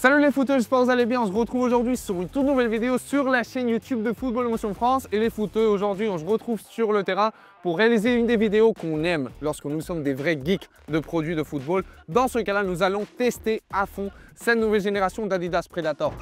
Salut les footeux, j'espère que vous allez bien. On se retrouve aujourd'hui sur une toute nouvelle vidéo sur la chaîne YouTube de Football Emotion France. Et les footeux, aujourd'hui on se retrouve sur le terrain pour réaliser une des vidéos qu'on aime lorsque nous sommes des vrais geeks de produits de football. Dans ce cas-là, nous allons tester à fond cette nouvelle génération d'Adidas Predator.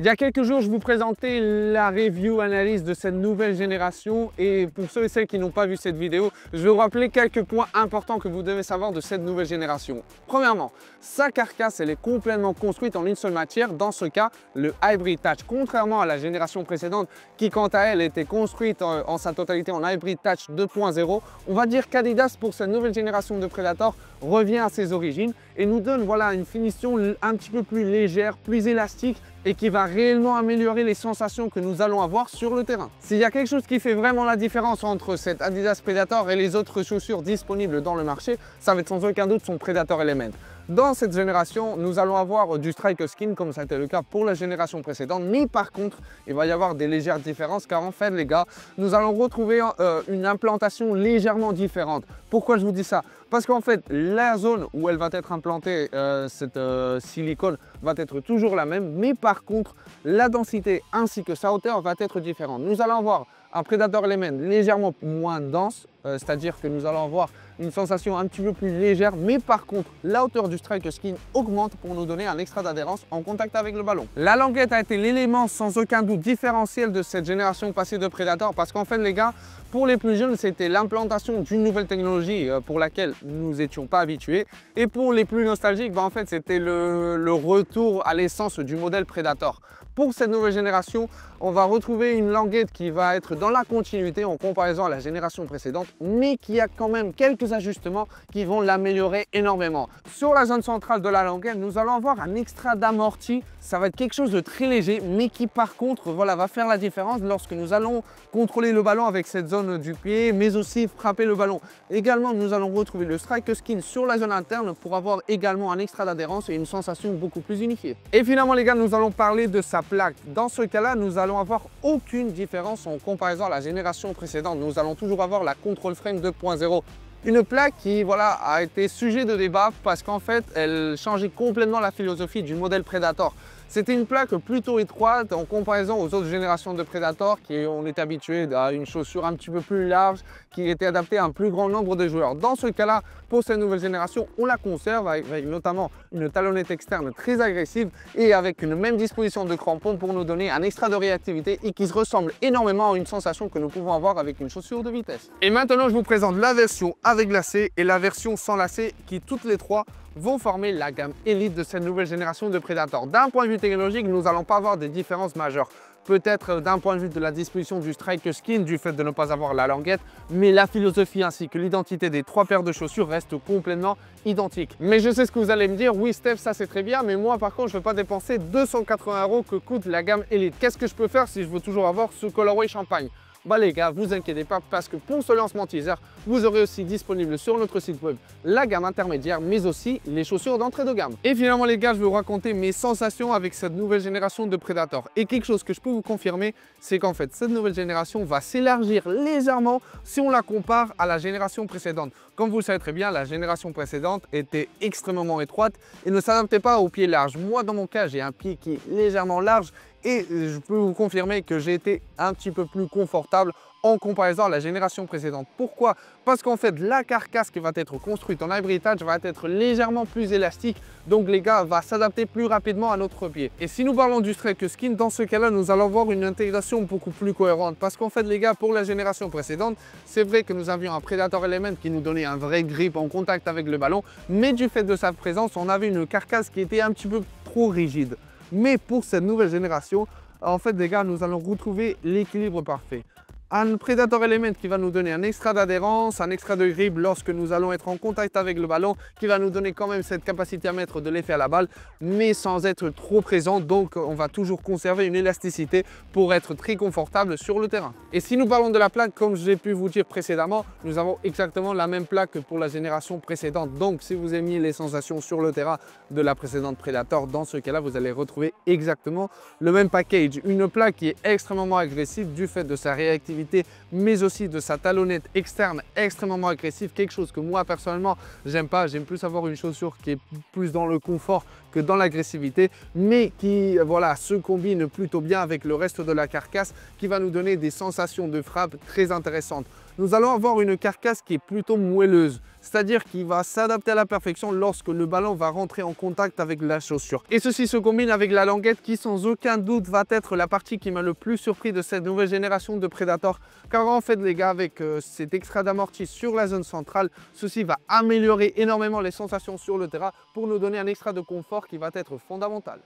Il y a quelques jours, je vous présentais la review analyse de cette nouvelle génération et pour ceux et celles qui n'ont pas vu cette vidéo, je vais vous rappeler quelques points importants que vous devez savoir de cette nouvelle génération. Premièrement, sa carcasse, elle est complètement construite en une seule matière, dans ce cas, le Hybrid Touch. Contrairement à la génération précédente qui, quant à elle, était construite en sa totalité en Hybrid Touch 2.0, on va dire qu'Adidas, pour cette nouvelle génération de Predator, revient à ses origines et nous donne une finition un petit peu plus légère, plus élastique et qui va réellement améliorer les sensations que nous allons avoir sur le terrain. S'il y a quelque chose qui fait vraiment la différence entre cette Adidas Predator et les autres chaussures disponibles dans le marché, ça va être sans aucun doute son Predator Element. Dans cette génération, nous allons avoir du Strike Skin comme ça a été le cas pour la génération précédente, mais par contre, il va y avoir des légères différences car en fait les gars, nous allons retrouver une implantation légèrement différente. Pourquoi je vous dis ça? Parce qu'en fait, la zone où elle va être implantée, cette silicone, va être toujours la même, mais par contre, la densité ainsi que sa hauteur va être différente. Nous allons avoir un Predator Element légèrement moins dense, c'est-à-dire que nous allons avoir une sensation un petit peu plus légère, mais par contre, la hauteur du Strike Skin augmente pour nous donner un extra d'adhérence en contact avec le ballon. La languette a été l'élément sans aucun doute différentiel de cette génération passée de Predator parce qu'en fait, les gars, pour les plus jeunes, c'était l'implantation d'une nouvelle technologie pour laquelle nous n'étions pas habitués. Et pour les plus nostalgiques, en fait, c'était le retour à l'essence du modèle Predator. Pour cette nouvelle génération, on va retrouver une languette qui va être dans la continuité en comparaison à la génération précédente, mais qui a quand même quelques ajustements qui vont l'améliorer énormément. Sur la zone centrale de la languette, nous allons avoir un extra d'amorti. Ça va être quelque chose de très léger, mais qui par contre va faire la différence lorsque nous allons contrôler le ballon avec cette zone du pied, mais aussi frapper le ballon. Également, nous allons retrouver le Strike Skin sur la zone interne pour avoir également un extra d'adhérence et une sensation beaucoup plus unifiée. Et finalement les gars, nous allons parler de sa plaque. Dans ce cas-là, nous allons avoir aucune différence en comparaison à la génération précédente. Nous allons toujours avoir la Control Frame 2.0. Une plaque qui a été sujet de débat parce qu'en fait, elle changeait complètement la philosophie du modèle Predator. C'était une plaque plutôt étroite en comparaison aux autres générations de Predator qui on est habitué à une chaussure un petit peu plus large qui était adaptée à un plus grand nombre de joueurs. Dans ce cas-là, pour cette nouvelle génération, on la conserve avec notamment une talonnette externe très agressive et avec une même disposition de crampons pour nous donner un extra de réactivité et qui se ressemble énormément à une sensation que nous pouvons avoir avec une chaussure de vitesse. Et maintenant, je vous présente la version avec lacet et la version sans lacet qui toutes les trois vont former la gamme élite de cette nouvelle génération de Predator. D'un point de vue technologique, nous n'allons pas avoir des différences majeures. Peut-être d'un point de vue de la disposition du Strike Skin, du fait de ne pas avoir la languette, mais la philosophie ainsi que l'identité des trois paires de chaussures restent complètement identiques. Mais je sais ce que vous allez me dire, oui Steph, ça c'est très bien, mais moi par contre je ne veux pas dépenser 280 € que coûte la gamme élite. Qu'est-ce que je peux faire si je veux toujours avoir ce colorway champagne? Bah les gars, vous inquiétez pas parce que pour ce lancement teaser, vous aurez aussi disponible sur notre site web la gamme intermédiaire mais aussi les chaussures d'entrée de gamme. Et finalement les gars, je vais vous raconter mes sensations avec cette nouvelle génération de Predator. Et quelque chose que je peux vous confirmer, c'est qu'en fait cette nouvelle génération va s'élargir légèrement si on la compare à la génération précédente. Comme vous le savez très bien, la génération précédente était extrêmement étroite et ne s'adaptait pas aux pieds larges. Moi dans mon cas, j'ai un pied qui est légèrement large et je peux vous confirmer que j'ai été un petit peu plus confortable en comparaison à la génération précédente. Pourquoi? Parce qu'en fait, la carcasse qui va être construite en Hybrid Touch va être légèrement plus élastique. Donc les gars, va s'adapter plus rapidement à notre pied. Et si nous parlons du Strike Skin, dans ce cas-là, nous allons avoir une intégration beaucoup plus cohérente. Parce qu'en fait, les gars, pour la génération précédente, c'est vrai que nous avions un Predator Element qui nous donnait un vrai grip en contact avec le ballon. Mais du fait de sa présence, on avait une carcasse qui était un petit peu trop rigide. Mais pour cette nouvelle génération, en fait, les gars, nous allons retrouver l'équilibre parfait. Un Predator Element qui va nous donner un extra d'adhérence, un extra de grip lorsque nous allons être en contact avec le ballon, qui va nous donner quand même cette capacité à mettre de l'effet à la balle, mais sans être trop présent. Donc, on va toujours conserver une élasticité pour être très confortable sur le terrain. Et si nous parlons de la plaque, comme j'ai pu vous dire précédemment, nous avons exactement la même plaque que pour la génération précédente. Donc, si vous aimiez les sensations sur le terrain de la précédente Predator, dans ce cas-là, vous allez retrouver exactement le même package. Une plaque qui est extrêmement agressive du fait de sa réactivité agressivité, mais aussi de sa talonnette externe extrêmement agressive, quelque chose que moi personnellement j'aime pas. J'aime plus avoir une chaussure qui est plus dans le confort que dans l'agressivité, mais qui voilà, se combine plutôt bien avec le reste de la carcasse, qui va nous donner des sensations de frappe très intéressantes. Nous allons avoir une carcasse qui est plutôt moelleuse, c'est-à-dire qui va s'adapter à la perfection lorsque le ballon va rentrer en contact avec la chaussure. Et ceci se combine avec la languette qui sans aucun doute va être la partie qui m'a le plus surpris de cette nouvelle génération de Predator, car en fait les gars, avec cet extra d'amorti sur la zone centrale, ceci va améliorer énormément les sensations sur le terrain pour nous donner un extra de confort qui va être fondamental.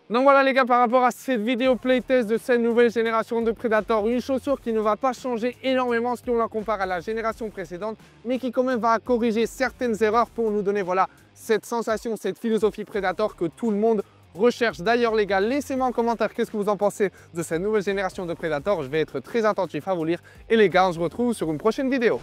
Donc voilà les gars, par rapport à cette vidéo playtest de cette nouvelle génération de Predator, une chaussure qui ne va pas changer énormément si on la compare à la génération précédente, mais qui quand même va corriger certaines erreurs pour nous donner voilà, cette sensation, cette philosophie Predator que tout le monde recherche. D'ailleurs les gars, laissez-moi en commentaire qu'est-ce que vous en pensez de cette nouvelle génération de Predator. Je vais être très attentif à vous lire. Et les gars, on se retrouve sur une prochaine vidéo.